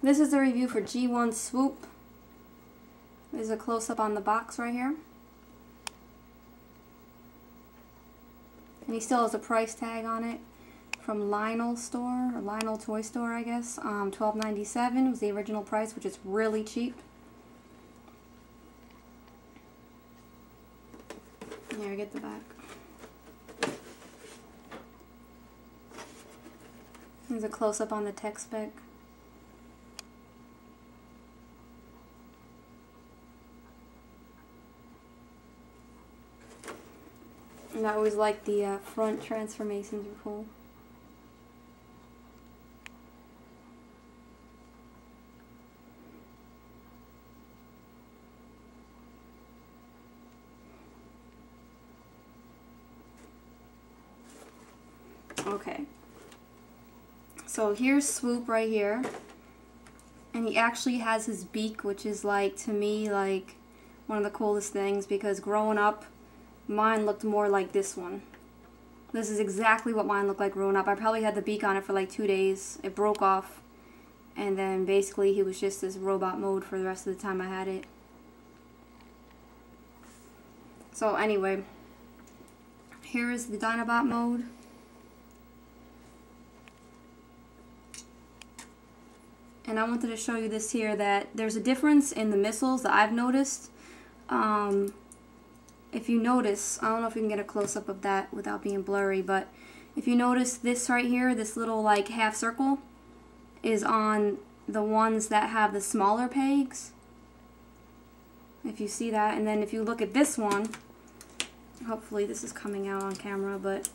This is the review for G1 Swoop. There's a close-up on the box right here. And he still has a price tag on it from Lionel store, or Lionel Toy Store, I guess. $12.97 was the original price, which is really cheap. Here, get the back. There's a close-up on the tech spec. And I always like the front transformations are cool. Okay. So here's Swoop right here. And he actually has his beak, which is like, to me, like one of the coolest things, because growing up, mine looked more like this one. This is exactly what mine looked like growing up. I probably had the beak on it for like 2 days. It broke off. And then basically he was just this robot mode for the rest of the time I had it. So anyway, here is the Dinobot mode. And I wanted to show you this here, that there's a difference in the missiles that I've noticed. If you notice, I don't know if you can get a close-up of that without being blurry, but if you notice this right here, this little like half circle is on the ones that have the smaller pegs. If you see that, and then if you look at this one, hopefully this is coming out on camera, but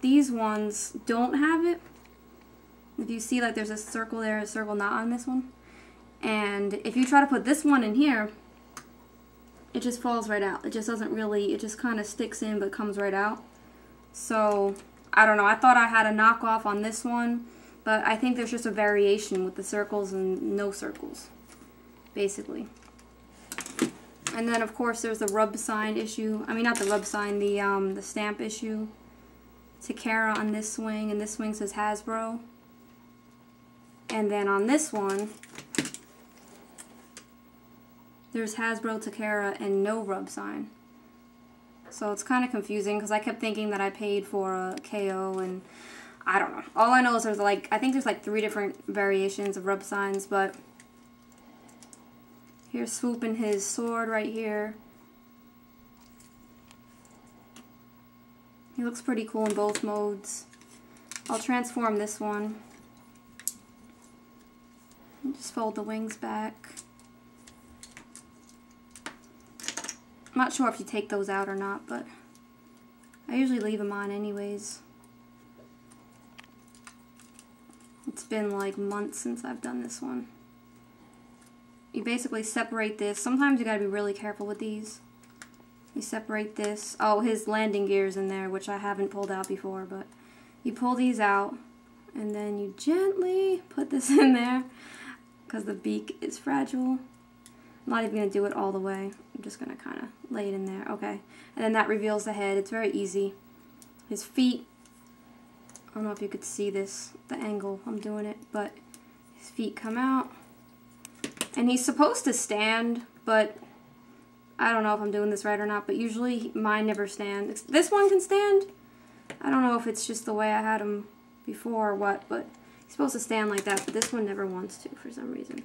these ones don't have it. If you see, like, there's a circle there, a circle not on this one. And if you try to put this one in here, it just falls right out. It just doesn't really, it just kind of sticks in but comes right out. So, I don't know. I thought I had a knockoff on this one, but I think there's just a variation with the circles and no circles, basically. And then, of course, there's the rub sign issue. I mean, not the rub sign, the stamp issue. Takara on this swing, and this swing says Hasbro. And then on this one, there's Hasbro, Takara, and no rub sign. So it's kind of confusing because I kept thinking that I paid for a KO, and I don't know. All I know is there's like, I think there's like 3 different variations of rub signs, but here's Swoop and his sword right here. He looks pretty cool in both modes. I'll transform this one. Just fold the wings back. I'm not sure if you take those out or not, but I usually leave them on anyways. It's been like months since I've done this one. You basically separate this. Sometimes you gotta be really careful with these. You separate this. Oh, his landing gear's in there, which I haven't pulled out before, but you pull these out and then you gently put this in there because the beak is fragile. I'm not even going to do it all the way. I'm just going to kind of lay it in there. Okay. And then that reveals the head. It's very easy. His feet, I don't know if you could see this, the angle I'm doing it, but his feet come out. And he's supposed to stand, but I don't know if I'm doing this right or not, but usually mine never stand. This one can stand. I don't know if it's just the way I had him before or what, but he's supposed to stand like that, but this one never wants to for some reason.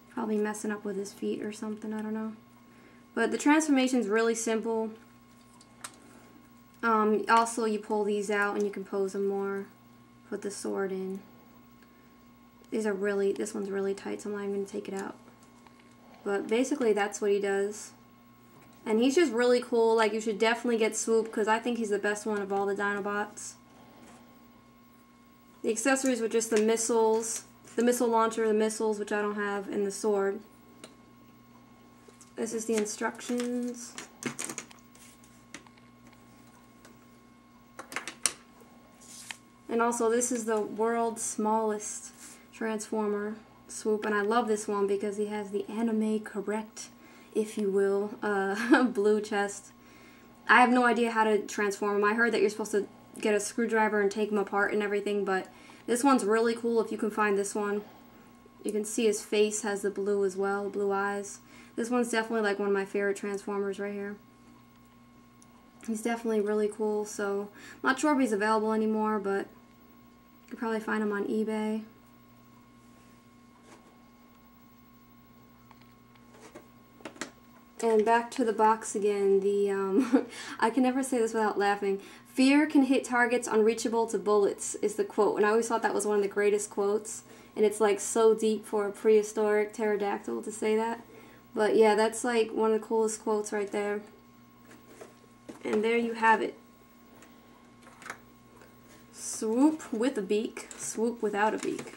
Probably messing up with his feet or something, I don't know. But the transformation's really simple. Also, you pull these out and you can pose them more. Put the sword in. These are really, this one's really tight, so I'm not even going to take it out. But basically, that's what he does. And he's just really cool. Like, you should definitely get Swoop, because I think he's the best one of all the Dinobots. The accessories were just the missiles, the missile launcher, the missiles, which I don't have, and the sword. This is the instructions. And also, this is the world's smallest Transformer, Swoop, and I love this one because he has the anime correct, if you will, blue chest. I have no idea how to transform him. I heard that you're supposed to get a screwdriver and take him apart and everything, but this one's really cool if you can find this one. You can see his face has the blue as well, blue eyes. This one's definitely like one of my favorite Transformers right here. He's definitely really cool, so I'm not sure if he's available anymore, but you could probably find him on eBay. And back to the box again, the, I can never say this without laughing. "Fear can hit targets unreachable to bullets" is the quote, and I always thought that was one of the greatest quotes, and it's like so deep for a prehistoric pterodactyl to say that. But yeah, that's like one of the coolest quotes right there. And there you have it. Swoop with a beak, Swoop without a beak.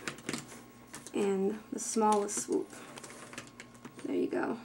And the smallest Swoop. There you go.